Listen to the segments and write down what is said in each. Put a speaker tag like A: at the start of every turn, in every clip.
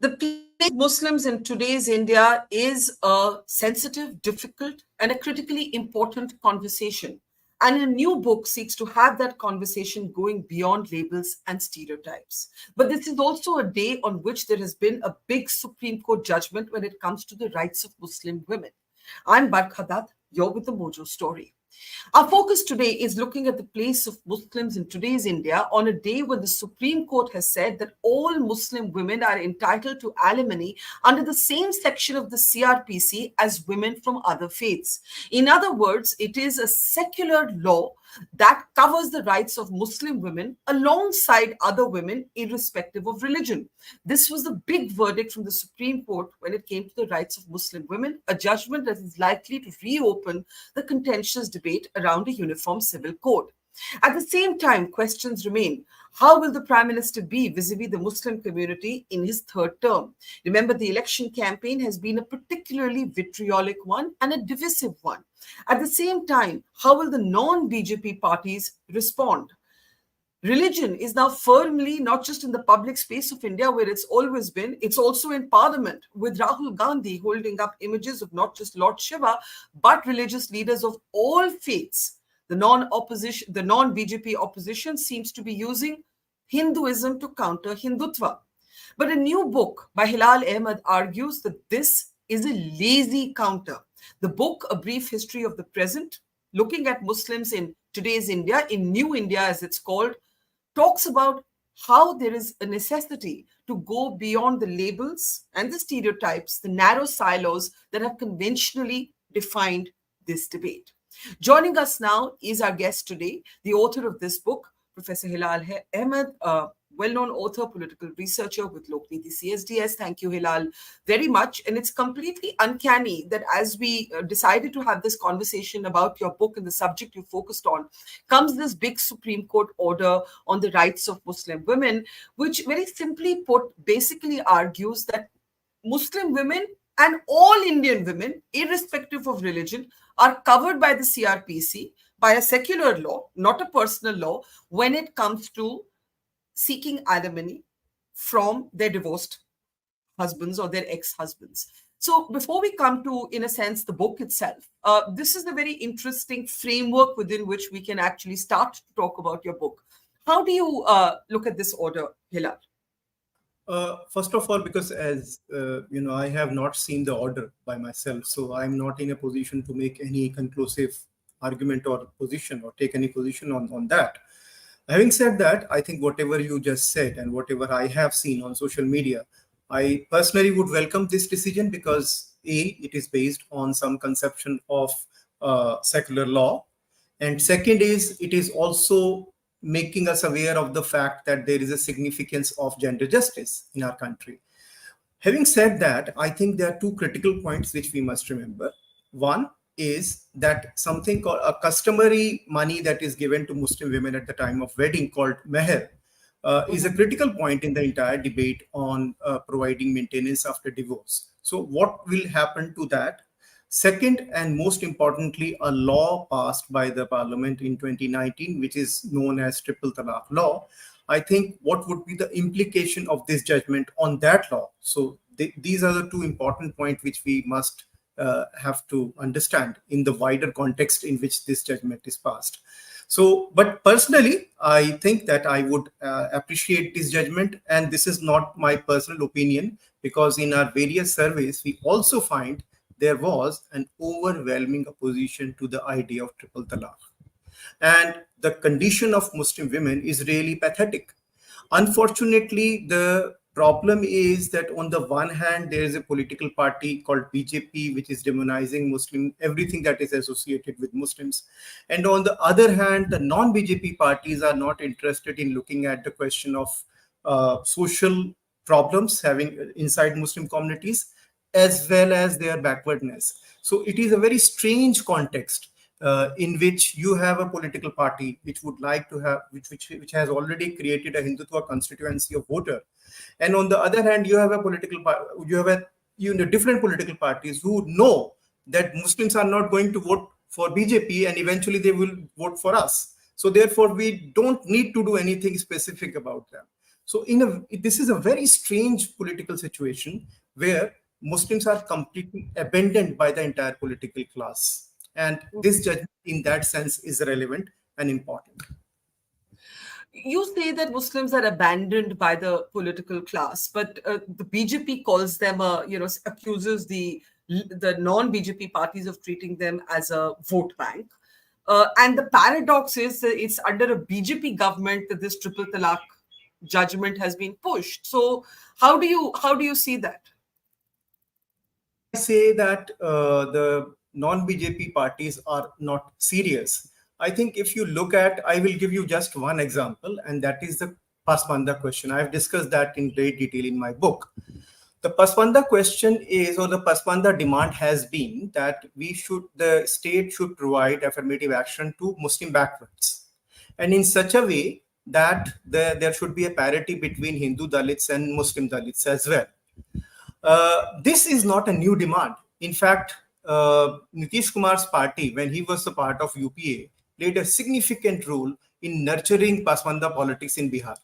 A: The place of Muslims in today's India is a sensitive, difficult, and a critically important conversation. And a new book seeks to have that conversation going beyond labels and stereotypes. But this is also a day on which there has been a big Supreme Court judgment when it comes to the rights of Muslim women. I'm Barkha Dutt, you're with the Mojo Story. Our focus today is looking at the place of Muslims in today's India on a day when the Supreme Court has said that all Muslim women are entitled to alimony under the same section of the CrPc as women from other faiths. In other words, it is a secular law that covers the rights of Muslim women alongside other women, irrespective of religion. This was the big verdict from the Supreme Court when it came to the rights of Muslim women, a judgment that is likely to reopen the contentious debate around a uniform civil code. At the same time, questions remain. How will the Prime Minister be vis-a-vis the Muslim community in his third term? Remember, the election campaign has been a particularly vitriolic one and a divisive one. At the same time, how will the non-BJP parties respond? Religion is now firmly not just in the public space of India where it's always been, it's also in parliament with Rahul Gandhi holding up images of not just Lord Shiva, but religious leaders of all faiths. The non-BJP opposition seems to be using Hinduism to counter Hindutva. But a new book by Hilal Ahmed argues that this is a lazy counter. The book, A Brief History of the Present, looking at Muslims in today's India, in New India as it's called, talks about how there is a necessity to go beyond the labels and the stereotypes, the narrow silos that have conventionally defined this debate. Joining us now is our guest today, the author of this book, Professor Hilal Ahmed, a well-known author, political researcher with Lokniti CSDS. Thank you, Hilal, very much. And it's completely uncanny that as we decided to have this conversation about your book and the subject you focused on, comes this big Supreme Court order on the rights of Muslim women, which very simply put, basically argues that Muslim women and all Indian women, irrespective of religion, are covered by the CrPc, by a secular law, not a personal law, when it comes to seeking alimony from their divorced husbands or their ex-husbands. So before we come to, in a sense, the book itself, this is a very interesting framework within which we can actually start to talk about your book. How do you look at this order, Hilal?
B: First of all, because as I have not seen the order by myself, so I'm not in a position to make any conclusive argument or position or take any position on that. Having said that, I think whatever you just said and whatever I have seen on social media, I personally would welcome this decision because it is based on some conception of secular law, and second is it is also making us aware of the fact that there is a significance of gender justice in our country. Having said that, I think there are two critical points which we must remember. One is that something called a customary money that is given to Muslim women at the time of wedding called meher is a critical point in the entire debate on providing maintenance after divorce. So what will happen to that? Second, and most importantly, a law passed by the parliament in 2019, which is known as Triple Talaq law. I think what would be the implication of this judgment on that law? So these are the two important points which we must have to understand in the wider context in which this judgment is passed. So, but personally, I think that I would appreciate this judgment, and this is not my personal opinion, because in our various surveys, we also find there was an overwhelming opposition to the idea of triple talaq. And the condition of Muslim women is really pathetic. Unfortunately, the problem is that on the one hand, there is a political party called BJP, which is demonizing Muslim, everything that is associated with Muslims. And on the other hand, the non-BJP parties are not interested in looking at the question of social problems having inside Muslim communities, as well as their backwardness. So it is a very strange context in which you have a political party which would like to have, which has already created a Hindutva constituency of voter, and on the other hand, you have a different political parties who know that Muslims are not going to vote for BJP and eventually they will vote for us. So therefore, we don't need to do anything specific about them. So this is a very strange political situation where Muslims are completely abandoned by the entire political class. And this judgment in that sense is relevant and important.
A: You say that Muslims are abandoned by the political class, but the BJP calls them, accuses the non-BJP parties of treating them as a vote bank. And the paradox is that it's under a BJP government that this triple talaq judgment has been pushed. So how do you see that?
B: I say that the non-BJP parties are not serious. I think if you look at, I will give you just one example, and that is the Pasmanda question. I have discussed that in great detail in my book. The Pasmanda question is, or the Pasmanda demand has been that the state should provide affirmative action to Muslim backwards, and in such a way that there should be a parity between Hindu Dalits and Muslim Dalits as well. This is not a new demand. In fact, Nitish Kumar's party, when he was a part of UPA, played a significant role in nurturing Pasmanda politics in Bihar.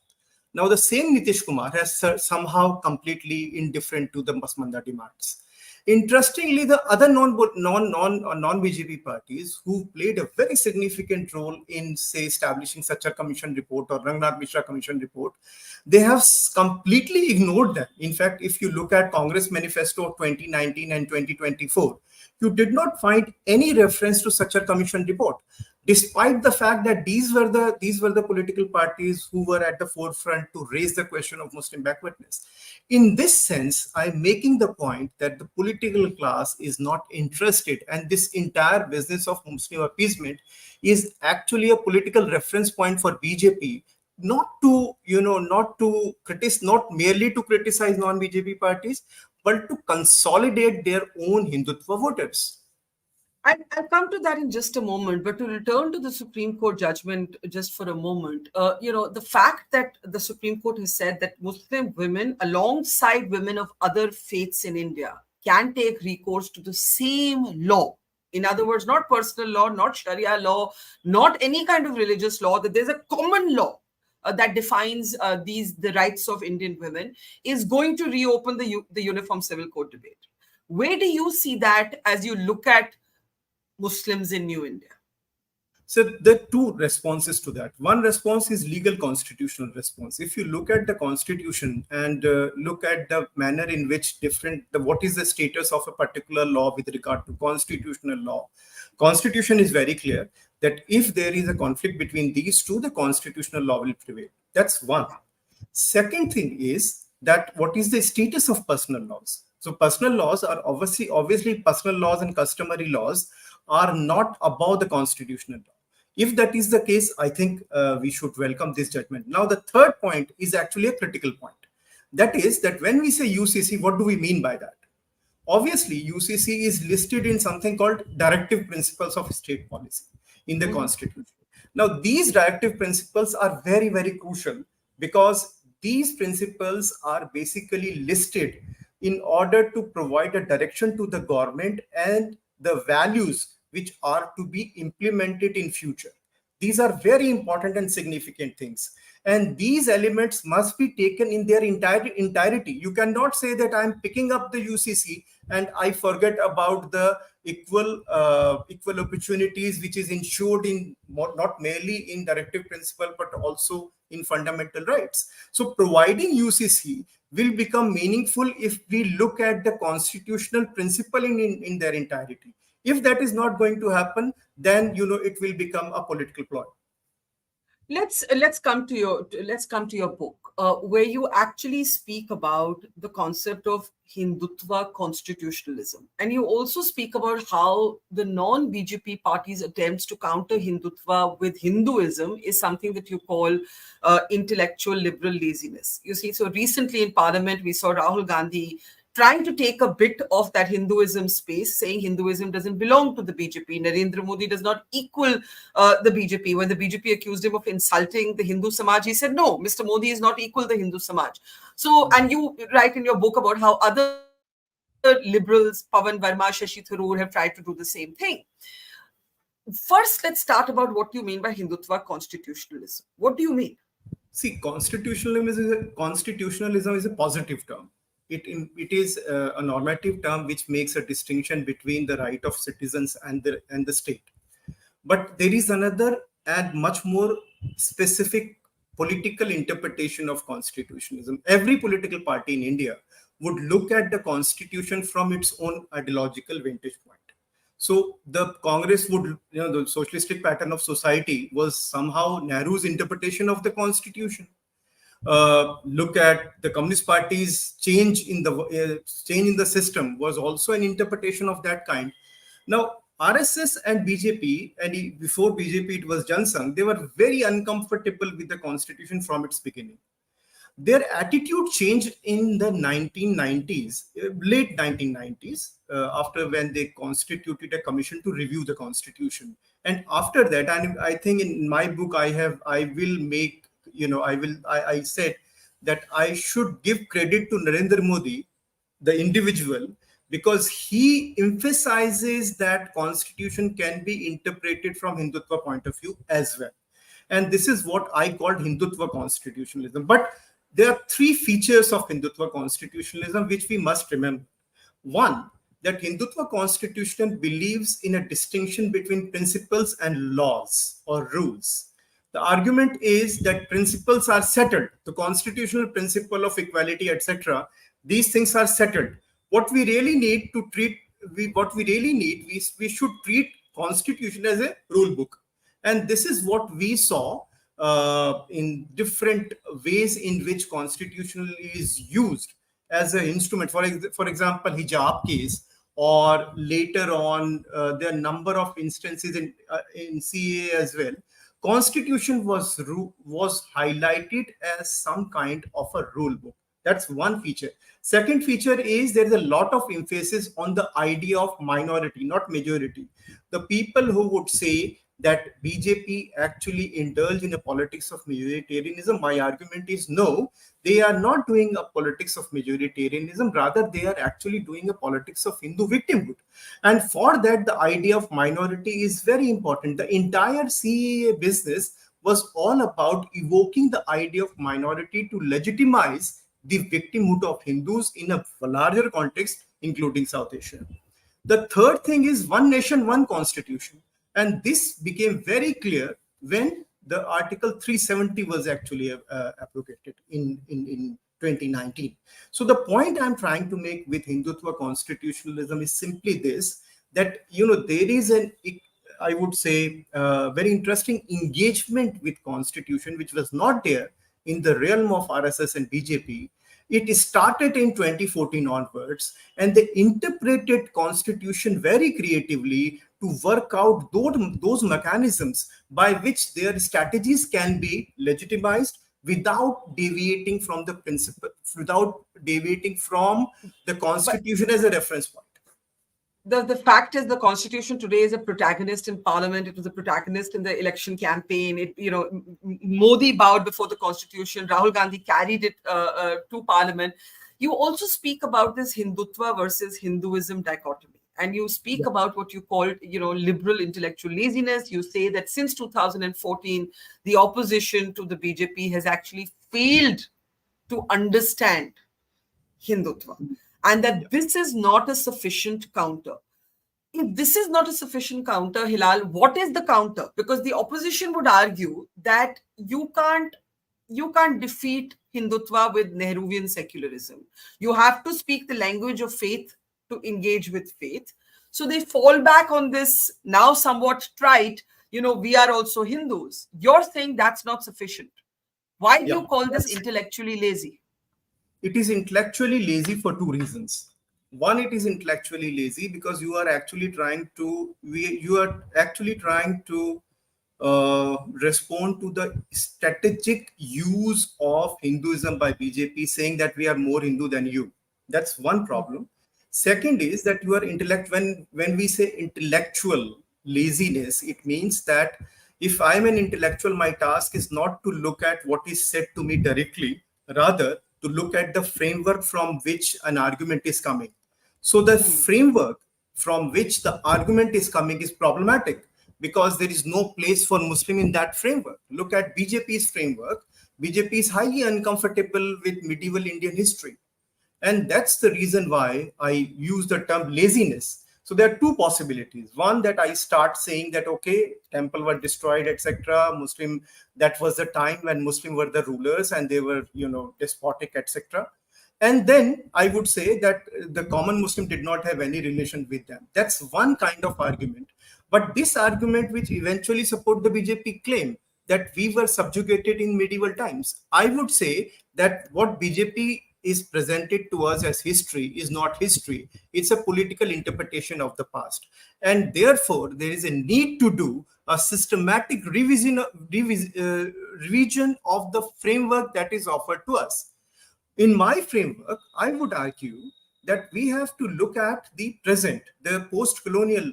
B: Now, the same Nitish Kumar has somehow completely indifferent to the Pasmanda demands. Interestingly, the other non-BJP parties who played a very significant role in, say, establishing such a commission report or Rangnath Mishra commission report, they have completely ignored them. In fact, if you look at Congress manifesto of 2019 and 2024, you did not find any reference to such a commission report, despite the fact that these were the political parties who were at the forefront to raise the question of Muslim backwardness. In this sense, I'm making the point that the political class is not interested, and this entire business of Muslim appeasement is actually a political reference point for BJP, not merely to criticize non-BJP parties, but to consolidate their own Hindutva voters.
A: I'll come to that in just a moment, but to return to the Supreme Court judgment just for a moment, the fact that the Supreme Court has said that Muslim women, alongside women of other faiths in India, can take recourse to the same law. In other words, not personal law, not Sharia law, not any kind of religious law, that there's a common law that defines the rights of Indian women, is going to reopen the Uniform Civil Code debate. Where do you see that as you look at Muslims in New India?
B: So there are two responses to that. One response is legal constitutional response. If you look at the constitution and look at the manner in which what is the status of a particular law with regard to constitutional law, constitution is very clear that if there is a conflict between these two, the constitutional law will prevail. That's one. Second thing is that what is the status of personal laws? So personal laws are obviously personal laws and customary laws are not above the constitutional law. If that is the case, I think we should welcome this judgment. Now, the third point is actually a critical point. That is that when we say UCC, what do we mean by that? Obviously, UCC is listed in something called Directive Principles of State Policy in the Constitution. Now, these directive principles are very, very crucial because these principles are basically listed in order to provide a direction to the government and the values which are to be implemented in future. These are very important and significant things. And these elements must be taken in their entirety. You cannot say that I'm picking up the UCC and I forget about the equal opportunities which is ensured in not merely in directive principle but also in fundamental rights. So providing UCC will become meaningful if we look at the constitutional principle in their entirety. If that is not going to happen, then it will become a political ploy.
A: Let's come to your book, where you actually speak about the concept of Hindutva constitutionalism, and you also speak about how the non-BJP parties' attempts to counter Hindutva with Hinduism is something that you call intellectual liberal laziness. You see, so recently in Parliament we saw Rahul Gandhi trying to take a bit of that Hinduism space, saying Hinduism doesn't belong to the BJP. Narendra Modi does not equal the BJP. When the BJP accused him of insulting the Hindu Samaj, he said, no, Mr. Modi is not equal the Hindu Samaj. So, and you write in your book about how other liberals, Pawan Verma, Shashi Tharoor, have tried to do the same thing. First, let's start about what you mean by Hindutva constitutionalism. What do you mean?
B: See, constitutionalism is a positive term. It is a normative term which makes a distinction between the right of citizens and the state. But there is another and much more specific political interpretation of constitutionalism. Every political party in India would look at the constitution from its own ideological vantage point. So the Congress would, the socialistic pattern of society was somehow Nehru's interpretation of the constitution. Look at the Communist Party's change in the system was also an interpretation of that kind. Now, RSS and BJP, and before BJP it was Jansangh, they were very uncomfortable with the constitution from its beginning. Their attitude changed in the 1990s, late 1990s, after when they constituted a commission to review the constitution. And after that, and I think in my book I said that I should give credit to Narendra Modi, the individual, because he emphasizes that constitution can be interpreted from Hindutva point of view as well. And this is what I called Hindutva constitutionalism. But there are three features of Hindutva constitutionalism which we must remember. One, that Hindutva constitution believes in a distinction between principles and laws or rules. The argument is that principles are settled. The constitutional principle of equality, etc., these things are settled. What we really need to treat, we should treat constitution as a rule book. And this is what we saw in different ways in which constitution is used as an instrument. For example, hijab case, or later on, there are a number of instances in CA as well. Constitution was highlighted as some kind of a rule book. That's one feature. Second feature is there is a lot of emphasis on the idea of minority, not majority. The people who would say that BJP actually indulge in a politics of majoritarianism, my argument is no, they are not doing a politics of majoritarianism. Rather, they are actually doing a politics of Hindu victimhood. And for that, the idea of minority is very important. The entire CAA business was all about evoking the idea of minority to legitimize the victimhood of Hindus in a larger context, including South Asia. The third thing is one nation, one constitution. And this became very clear when the Article 370 was actually abrogated in 2019. So the point I'm trying to make with Hindutva constitutionalism is simply this, that, there is I would say, very interesting engagement with constitution, which was not there in the realm of RSS and BJP. It started in 2014 onwards, and they interpreted constitution very creatively to work out those mechanisms by which their strategies can be legitimized without deviating from the principle, without deviating from the constitution as a reference point.
A: The fact is, the constitution today is a protagonist in parliament. It was a protagonist in the election campaign. Modi bowed before the constitution. Rahul Gandhi carried it to parliament. You also speak about this Hindutva versus Hinduism dichotomy, and you speak about what you call, liberal intellectual laziness. You say that since 2014, the opposition to the BJP has actually failed to understand Hindutva, and that this is not a sufficient counter. If this is not a sufficient counter, Hilal, what is the counter? Because the opposition would argue that you can't defeat Hindutva with Nehruvian secularism. You have to speak the language of faith to engage with faith. So they fall back on this now somewhat trite, we are also Hindus. You're saying that's not sufficient. Why do you call this intellectually lazy?
B: It is intellectually lazy for two reasons. One, it is intellectually lazy because you are actually trying to respond to the strategic use of Hinduism by BJP, saying that we are more Hindu than you. That's one problem. Second is that you are when we say intellectual laziness, it means that if I'm an intellectual, my task is not to look at what is said to me directly, rather to look at the framework from which an argument is coming. So the framework from which the argument is coming is problematic because there is no place for Muslim in that framework. Look at BJP's framework. BJP is highly uncomfortable with medieval Indian history. And that's the reason why I use the term laziness. So there are two possibilities. One, that I start saying that, okay, temple were destroyed, etc. Muslim, that was the time when Muslim were the rulers and they were, despotic, etc. And then I would say that the common Muslim did not have any relation with them. That's one kind of argument. But this argument, which eventually support the BJP claim that we were subjugated in medieval times, I would say that what BJP is presented to us as history is not history. It's a political interpretation of the past. And therefore, there is a need to do a systematic revision of the framework that is offered to us. In my framework, I would argue that we have to look at the present, the post-colonial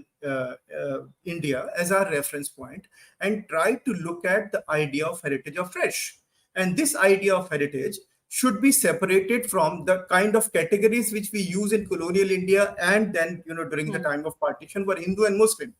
B: India as our reference point, and try to look at the idea of heritage afresh. And this idea of heritage should be separated from the kind of categories which we use in colonial India and then, during the time of partition were Hindu and Muslim.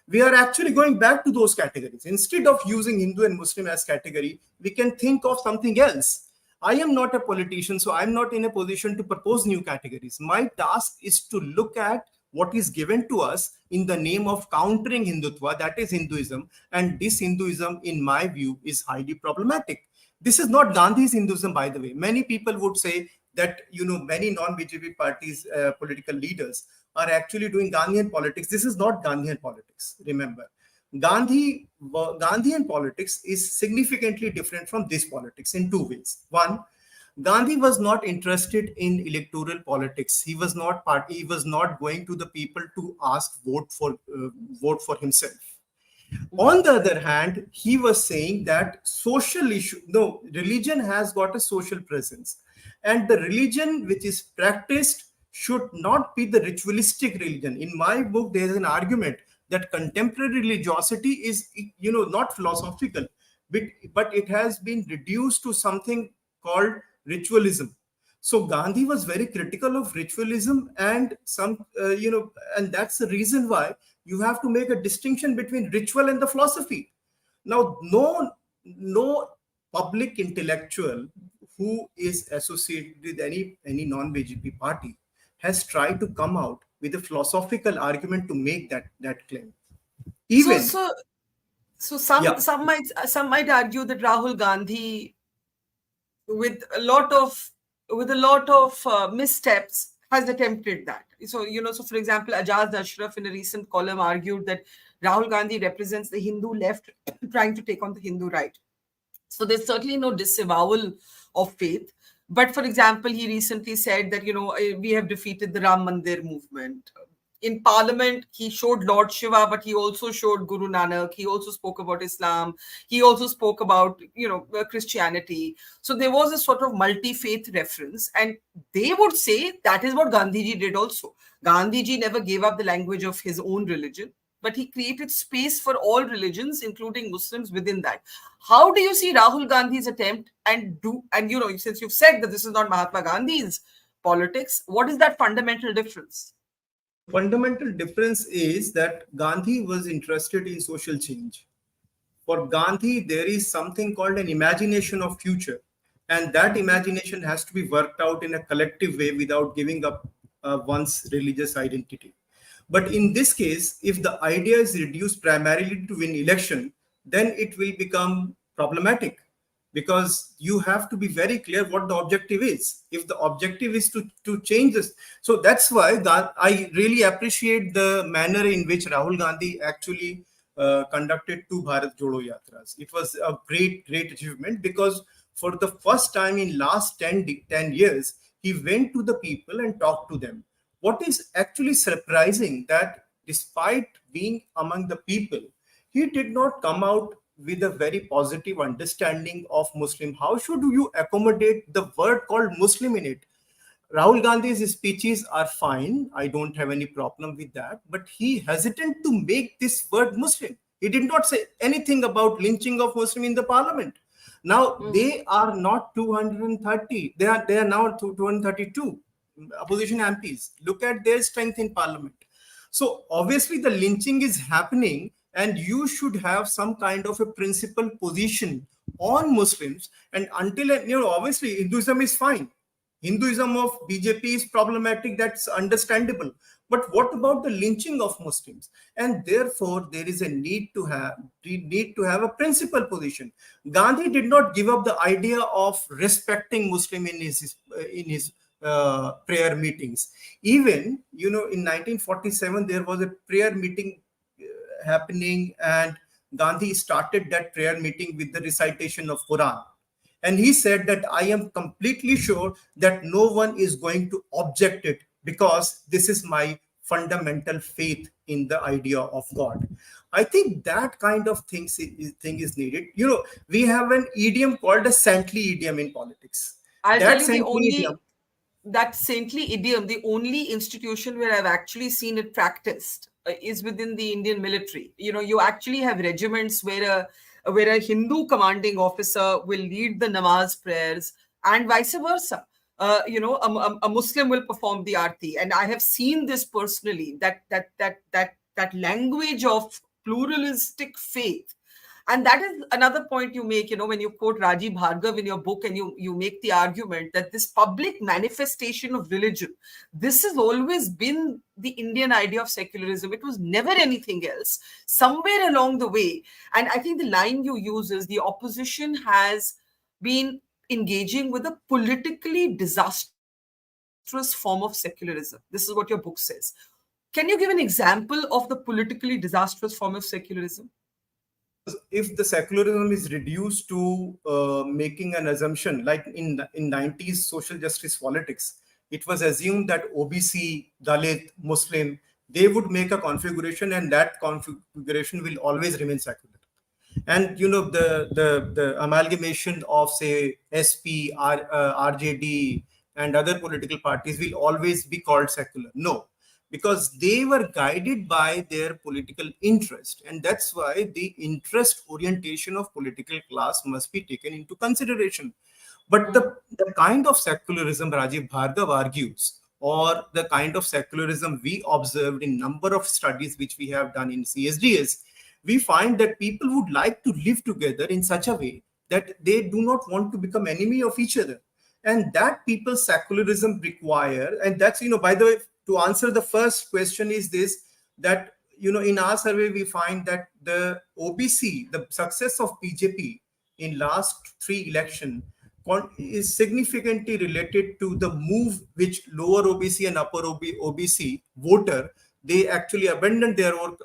B: We are actually going back to those categories. Instead of using Hindu and Muslim as category, we can think of something else. I am not a politician, so I'm not in a position to propose new categories. My task is to look at what is given to us in the name of countering Hindutva, that is Hinduism. And this Hinduism, in my view, is highly problematic. This is not Gandhi's Hinduism, by the way. Many people would say that, many non-BJP parties, political leaders are actually doing Gandhian politics. This is not Gandhian politics, remember. Gandhian politics is significantly different from this politics in two ways. One, Gandhi was not interested in electoral politics. He was not going to the people to ask vote for himself. On the other hand, he was saying that religion has got a social presence, and the religion which is practiced should not be the ritualistic religion. In my book, there is an argument that contemporary religiosity is, not philosophical, but it has been reduced to something called ritualism. So Gandhi was very critical of ritualism, and and that's the reason why you have to make a distinction between ritual and the philosophy. Now, no public intellectual who is associated with any non-BJP party has tried to come out with a philosophical argument to make that claim.
A: So,
B: Even
A: so, so some might argue that Rahul Gandhi, with a lot of missteps, has attempted that. So, so for example, Ajaz Ashraf in a recent column argued that Rahul Gandhi represents the Hindu left trying to take on the Hindu right. So there's certainly no disavowal of faith. But for example, he recently said that, we have defeated the Ram Mandir movement. In Parliament, he showed Lord Shiva, but he also showed Guru Nanak. He also spoke about Islam. He also spoke about, Christianity. So there was a sort of multi-faith reference. And they would say that is what Gandhiji did also. Gandhiji never gave up the language of his own religion, but he created space for all religions, including Muslims, within that. How do you see Rahul Gandhi's attempt and since you've said that this is not Mahatma Gandhi's politics, what is that fundamental difference?
B: Fundamental difference is that Gandhi was interested in social change. For Gandhi, there is something called an imagination of future, and that imagination has to be worked out in a collective way without giving up one's religious identity. But in this case, if the idea is reduced primarily to win election, then it will become problematic, because you have to be very clear what the objective is. If the objective is to change this, so that's why I really appreciate the manner in which Rahul Gandhi actually conducted two Bharat Jodo Yatras. It was a great achievement, because for the first time in last 10 years, he went to the people and talked to them. What is actually surprising, that despite being among the people, he did not come out with a very positive understanding of Muslim. How should you accommodate the word called Muslim in it? Rahul Gandhi's speeches are fine. I don't have any problem with that. But he hesitant to make this word Muslim. He did not say anything about lynching of Muslim in the parliament. Now, they are not 230. They are now 232 opposition MPs. Look at their strength in parliament. So obviously the lynching is happening, and you should have some kind of a principled position on Muslims. And until, obviously Hinduism is fine. Hinduism of BJP is problematic, that's understandable. But what about the lynching of Muslims? And therefore, there is a need to have a principal position. Gandhi did not give up the idea of respecting Muslim in his prayer meetings. Even, in 1947, there was a prayer meeting happening, and Gandhi started that prayer meeting with the recitation of Quran. And he said that I am completely sure that no one is going to object it, because this is my fundamental faith in the idea of God. I think that kind of thing is needed. We have an idiom called a saintly idiom in politics.
A: I'll tell
B: That
A: you, the
B: saintly
A: only
B: idiom,
A: that saintly idiom, the only institution where I've actually seen it practiced is within the Indian military. You actually have regiments where a Hindu commanding officer will lead the namaz prayers, and vice versa. A Muslim will perform the arti, and I have seen this personally. That language of pluralistic faith. And that is another point you make, when you quote Rajiv Bhargav in your book, and you make the argument that this public manifestation of religion, this has always been the Indian idea of secularism. It was never anything else. Somewhere along the way, and I think the line you use is the opposition has been engaging with a politically disastrous form of secularism. This is what your book says. Can you give an example of the politically disastrous form of secularism?
B: because if the secularism is reduced to making an assumption, like in 90s social justice politics, it was assumed that OBC, Dalit, Muslim, they would make a configuration, and that configuration will always remain secular. And the amalgamation of, say, SP, RJD, and other political parties will always be called secular. No, because they were guided by their political interest, and that's why the interest orientation of political class must be taken into consideration. But the kind of secularism Rajiv Bhargav argues, or the kind of secularism we observed in number of studies which we have done in CSDS, we find that people would like to live together in such a way that they do not want to become enemy of each other. And that people's secularism require, and that's, by the way, to answer the first question is this, that, in our survey, we find that the OBC, the success of BJP in last 3 election is significantly related to the move which lower OBC and upper OBC voter, they actually abandoned their own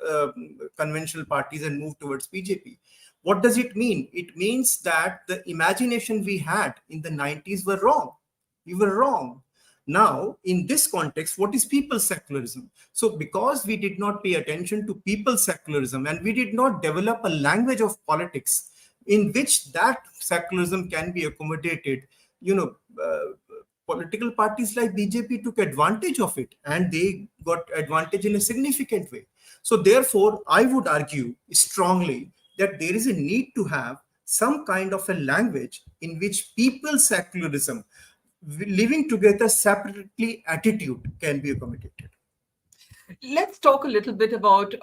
B: conventional parties and moved towards BJP. What does it mean? It means that the imagination we had in the 90s were wrong. We were wrong. Now, in this context, what is people's secularism? So because we did not pay attention to people's secularism, and we did not develop a language of politics in which that secularism can be accommodated, political parties like BJP took advantage of it, and they got advantage in a significant way. So therefore, I would argue strongly that there is a need to have some kind of a language in which people's secularism, living together separately attitude, can be accommodated.
A: Let's talk a little bit about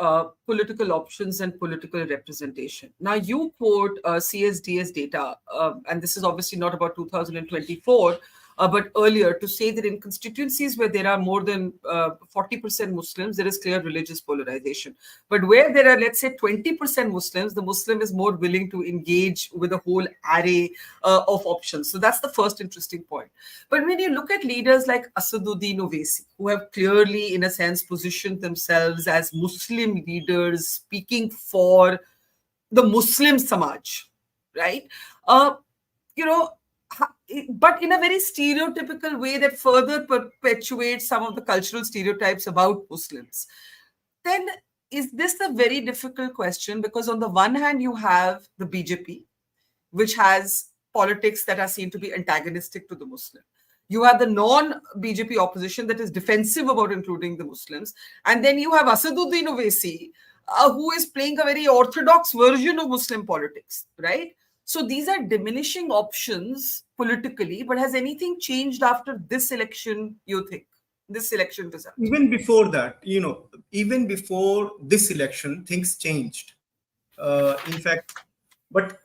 A: political options and political representation. Now, you quote CSDS data, and this is obviously not about 2024, but earlier, to say that in constituencies where there are more than 40% Muslims, there is clear religious polarization. But where there are, let's say, 20% Muslims, the Muslim is more willing to engage with a whole array of options. So that's the first interesting point. But when you look at leaders like Asaduddin Owaisi, who have clearly, in a sense, positioned themselves as Muslim leaders speaking for the Muslim Samaj, right? You know, but in a very stereotypical way that further perpetuates some of the cultural stereotypes about Muslims. Then is this a very difficult question? Because on the one hand, you have the BJP, which has politics that are seen to be antagonistic to the Muslim. You have the non-BJP opposition that is defensive about including the Muslims. And then you have Asaduddin Owaisi, who is playing a very orthodox version of Muslim politics, right? So these are diminishing options politically, but has anything changed after this election, you think? This election result?
B: Even before that, even before this election, things changed. In fact, but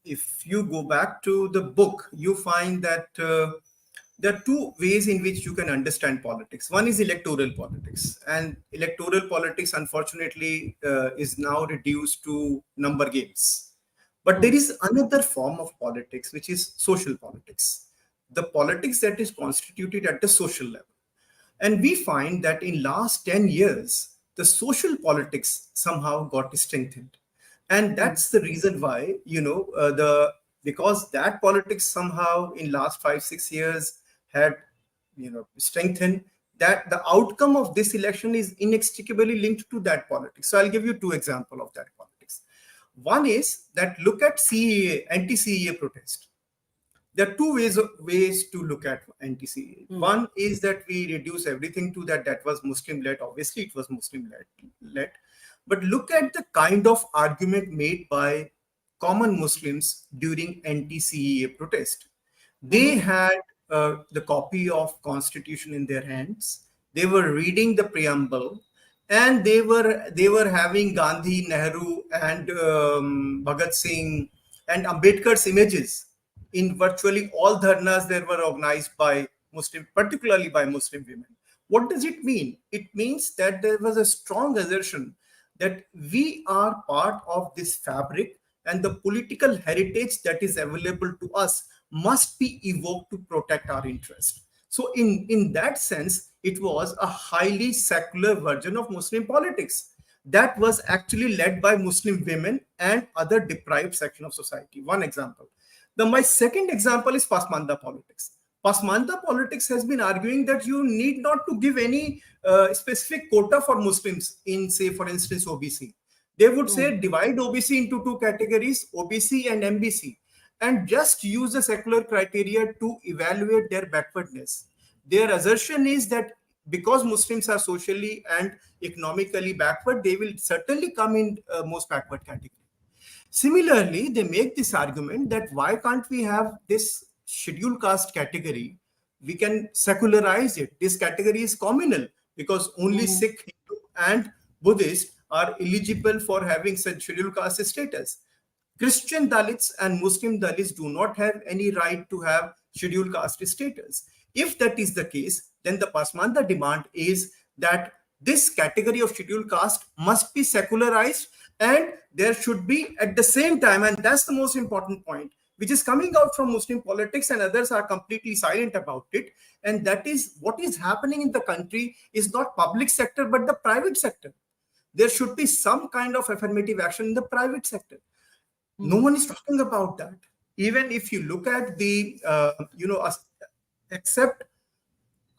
B: if you go back to the book, you find that there are two ways in which you can understand politics. One is electoral politics, and electoral politics, unfortunately, is now reduced to number games. But there is another form of politics, which is social politics, the politics that is constituted at the social level. And we find that in last 10 years, the social politics somehow got strengthened. And that's the reason why, because that politics somehow in last 5 6 years had, strengthened, that the outcome of this election is inextricably linked to that politics. So I'll give you two examples of that politics. One is that look at CEA, anti-CEA protest. There are two ways to look at anti-CEA. One is that we reduce everything to that was Muslim-led. Obviously, it was Muslim-led. But look at the kind of argument made by common Muslims during anti-CEA protest. They had the copy of Constitution in their hands. They were reading the preamble, and they were having Gandhi, Nehru, and Bhagat Singh and Ambedkar's images in virtually all dharnas that were organized by Muslim, particularly by Muslim women. What does it mean? It means that there was a strong assertion that we are part of this fabric, and the political heritage that is available to us must be evoked to protect our interest. So in that sense, it was a highly secular version of Muslim politics that was actually led by Muslim women and other deprived section of society. One example. My second example is Pasmanda politics. Pasmanda politics has been arguing that you need not to give any specific quota for Muslims in, say, for instance, OBC. They would say divide OBC into two categories, OBC and MBC, and just use the secular criteria to evaluate their backwardness. Their assertion is that because Muslims are socially and economically backward, they will certainly come in most backward category. Similarly, they make this argument that why can't we have this scheduled caste category? We can secularize it. This category is communal because only Sikh, Hindu, and Buddhist are eligible for having such scheduled caste status. Christian Dalits and Muslim Dalits do not have any right to have scheduled caste status. If that is the case, then the Pasmanda demand is that this category of scheduled caste must be secularized, and there should be at the same time, and that's the most important point, which is coming out from Muslim politics and others are completely silent about it. And that is what is happening in the country is not public sector, but the private sector. There should be some kind of affirmative action in the private sector. No one is talking about that. Even if you look at the, except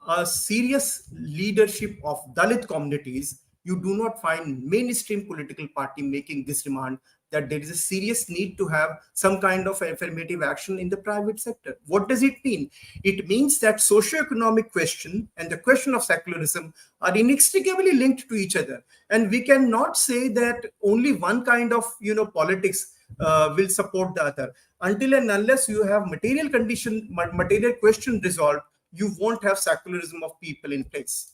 B: a serious leadership of Dalit communities, you do not find mainstream political party making this demand that there is a serious need to have some kind of affirmative action in the private sector. What does it mean? It means that socio-economic question and the question of secularism are inextricably linked to each other. And we cannot say that only one kind of politics will support the other. Until and unless you have material question resolved, you won't have secularism of people in place.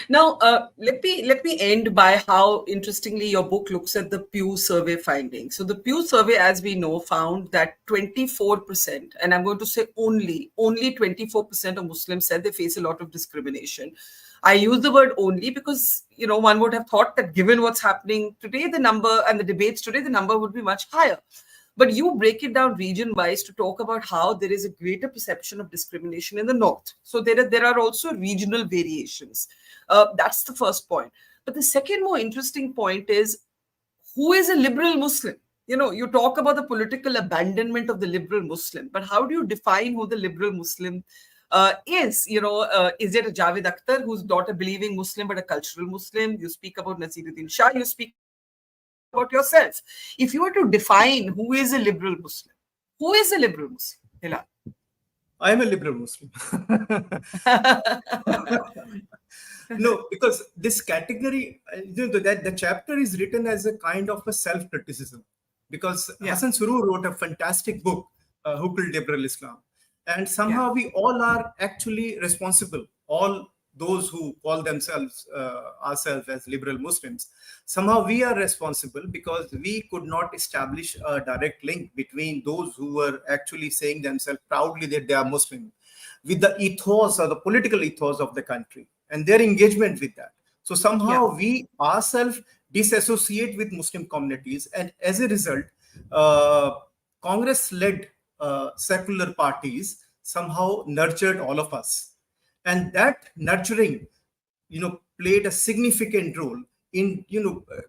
A: Now, let me end by how interestingly your book looks at the Pew survey findings. So the Pew survey, as we know, found that 24%, and I'm going to say only 24% of Muslims said they face a lot of discrimination. I use the word only because, one would have thought that given what's happening today, the number and the debates today, the number would be much higher. But you break it down region-wise to talk about how there is a greater perception of discrimination in the north. So there are also regional variations. That's the first point. But the second more interesting point is, who is a liberal Muslim? You talk about the political abandonment of the liberal Muslim, but how do you define who the liberal Muslim is? Is it a Javed Akhtar who's not a believing Muslim but a cultural Muslim? You speak about Nasiruddin Shah. You speak about yourself. If you were to define who is a liberal Muslim, who is a liberal Muslim, Hilal?
B: I am a liberal Muslim. No, because this category, that the chapter is written as a kind of a self-criticism. Because Hassan Surur wrote a fantastic book, Who Killed Liberal Islam? And somehow we all are actually responsible. All those who call themselves ourselves as liberal Muslims, somehow we are responsible because we could not establish a direct link between those who were actually saying themselves proudly that they are Muslim with the ethos or the political ethos of the country and their engagement with that. So
A: Yeah.
B: somehow we ourselves disassociate with Muslim communities, and as a result, uh, Congress-led secular parties somehow nurtured all of us, and that nurturing, played a significant role in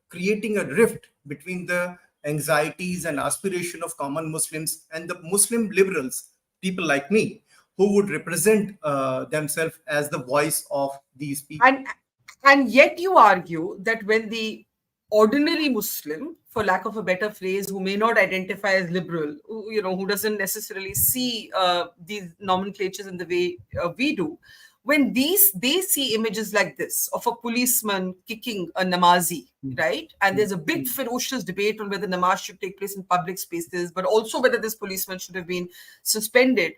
B: creating a rift between the anxieties and aspiration of common Muslims and the Muslim liberals, people like me, who would represent themselves as the voice of these people.
A: And yet you argue that when the ordinary Muslim, for lack of a better phrase, who may not identify as liberal, who doesn't necessarily see these nomenclatures in the way we do, when they see images like this of a policeman kicking a namazi, right? And there's a big ferocious debate on whether namaz should take place in public spaces, but also whether this policeman should have been suspended.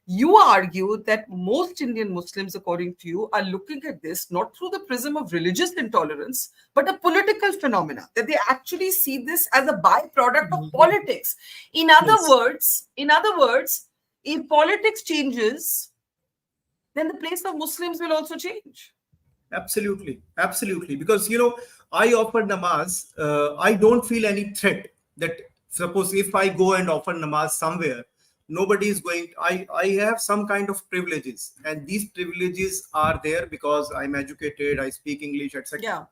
A: You argue that most Indian Muslims, according to you, are looking at this not through the prism of religious intolerance, but a political phenomena, that they actually see this as a byproduct of politics.
B: Yes.
A: In other words, if politics changes, then the place of Muslims will also change.
B: Absolutely, absolutely. Because I offer namaz, I don't feel any threat that suppose if I go and offer namaz somewhere, nobody is going. I have some kind of privileges, and these privileges are there because I'm educated, I speak English, etc.
A: Yeah,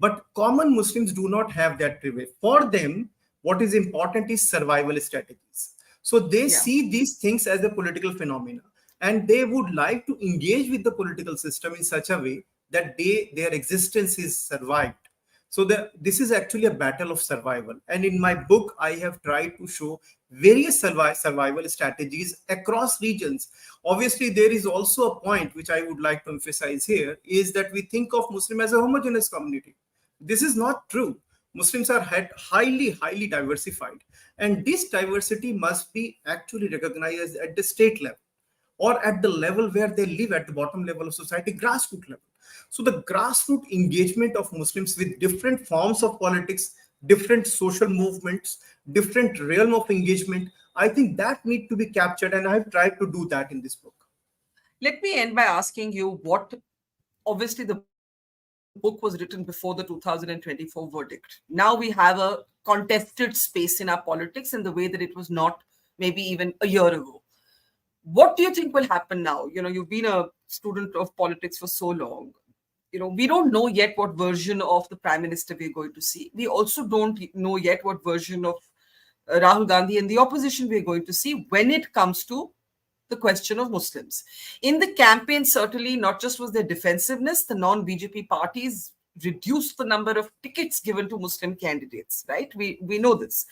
B: But common Muslims do not have that privilege. For them, what is important is survival strategies. So they
A: yeah.
B: see these things as a political phenomena, and they would like to engage with the political system in such a way that their existence is survived. So this is actually a battle of survival. And in my book, I have tried to show various survival strategies across regions. Obviously, there is also a point which I would like to emphasize here is that we think of Muslim as a homogeneous community. This is not true. Muslims are highly diversified, and this diversity must be actually recognized at the state level or at the level where they live, at the bottom level of society, grassroots level. So the grassroots engagement of Muslims with different forms of politics, different social movements, different realm of engagement, I think that need to be captured, and I've tried to do that in this book.
A: Let me end by asking you what, obviously, the book was written before the 2024 verdict. Now we have a contested space in our politics in the way that it was not maybe even a year ago. What do you think will happen now? You've been a student of politics for so long. We don't know yet what version of the prime minister we're going to see. We also don't know yet what version of Rahul Gandhi and the opposition we're going to see when it comes to the question of Muslims. In the campaign, certainly not just was there defensiveness, the non-BJP parties reduced the number of tickets given to Muslim candidates, right? We know this.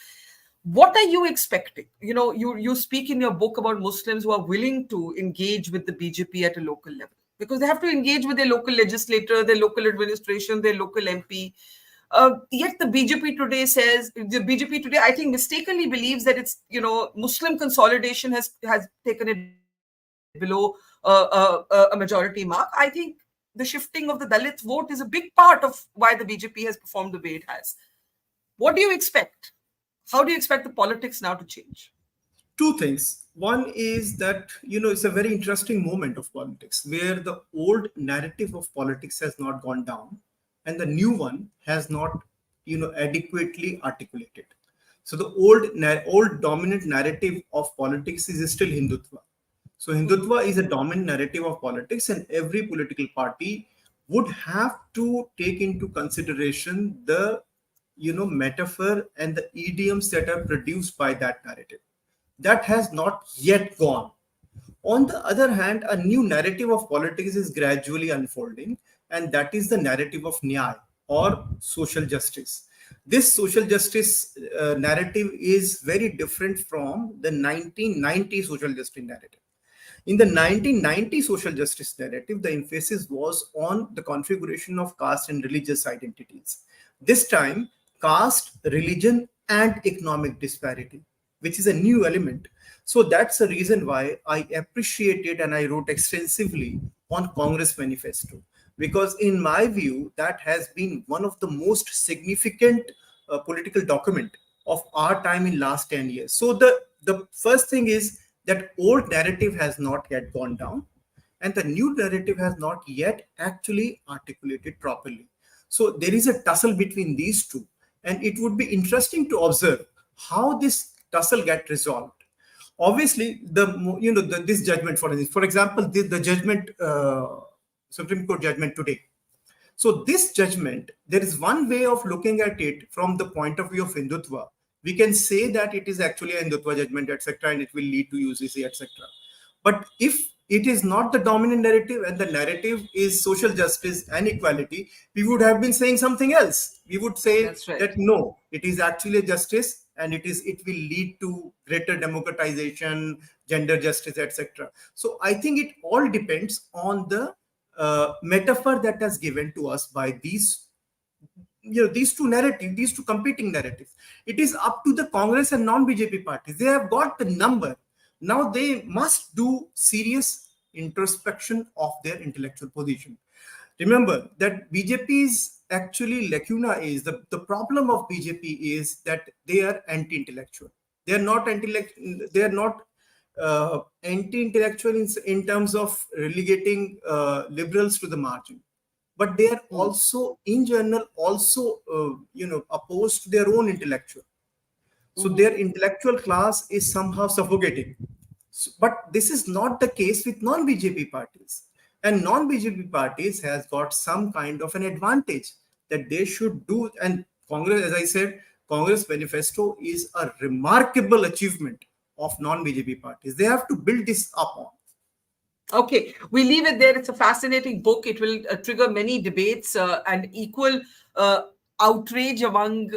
A: What are you expecting? You speak in your book about Muslims who are willing to engage with the BJP at a local level because they have to engage with their local legislator, their local administration, their local MP. Yet the BJP today I think, mistakenly believes that it's, Muslim consolidation has taken it below a majority mark. I think the shifting of the Dalit vote is a big part of why the BJP has performed the way it has. What do you expect? How do you expect the politics now to change?
B: Two things. One is that, it's a very interesting moment of politics where the old narrative of politics has not gone down and the new one has not, adequately articulated. So the old dominant narrative of politics is still Hindutva. So
A: Mhm.
B: Hindutva is a dominant narrative of politics, and every political party would have to take into consideration the metaphor and the idioms that are produced by that narrative. That has not yet gone. On the other hand, a new narrative of politics is gradually unfolding, and that is the narrative of Nyaya or social justice. This social justice narrative is very different from the 1990 social justice narrative. In the 1990 social justice narrative, the emphasis was on the configuration of caste and religious identities. This time, caste, religion, and economic disparity, which is a new element. So that's the reason why I appreciated and I wrote extensively on Congress manifesto, because in my view, that has been one of the most significant political document of our time in last 10 years. So the first thing is that old narrative has not yet gone down, and the new narrative has not yet actually articulated properly. So there is a tussle between these two, and it would be interesting to observe how this tussle get resolved. Obviously, this judgment, for example, the judgment, Supreme Court judgment today. So this judgment, there is one way of looking at it from the point of view of Hindutva. We can say that it is actually a Hindutva judgment, etc., and it will lead to UCC, etc. But if it is not the dominant narrative and the narrative is social justice and equality, we would have been saying something else. We would say that no, it is actually a justice, and it will lead to greater democratization, gender justice, etc. So I think it all depends on the metaphor that is given to us by these two competing narratives. It is up to the Congress and non-BJP parties. They have got the number. Now they must do serious introspection of their intellectual position. Remember that BJP's actually lacuna is the problem of BJP is that they are anti-intellectual. They are not anti-intellectual in terms of relegating liberals to the margin, but they are also in general also opposed to their own intellectual. So their intellectual class is somehow suffocating. But this is not the case with non-BJP parties. And non-BJP parties has got some kind of an advantage that they should do. And Congress, as I said, Congress manifesto is a remarkable achievement of non-BJP parties. They have to build this up on.
A: Okay, we leave it there. It's a fascinating book. It will trigger many debates and equal outrage among,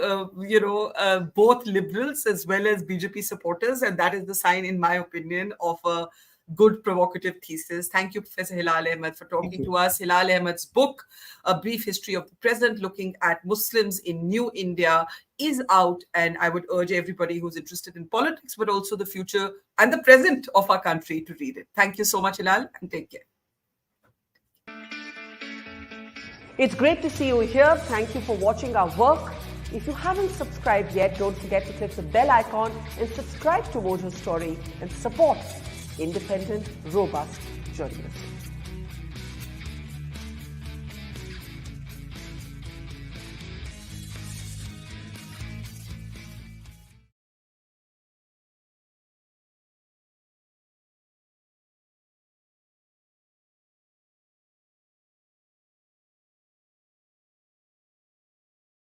A: both liberals as well as BJP supporters. And that is the sign, in my opinion, of a good provocative thesis. Thank you, Professor Hilal Ahmed, for talking to us. Hilal Ahmed's book, A Brief History of the Present, looking at Muslims in New India, is out. And I would urge everybody who's interested in politics, but also the future and the present of our country to read it. Thank you so much, Hilal, and take care.
C: It's great to see you here. Thank you for watching our work. If you haven't subscribed yet, don't forget to click the bell icon and subscribe to Mojo Story and support independent, robust journalism.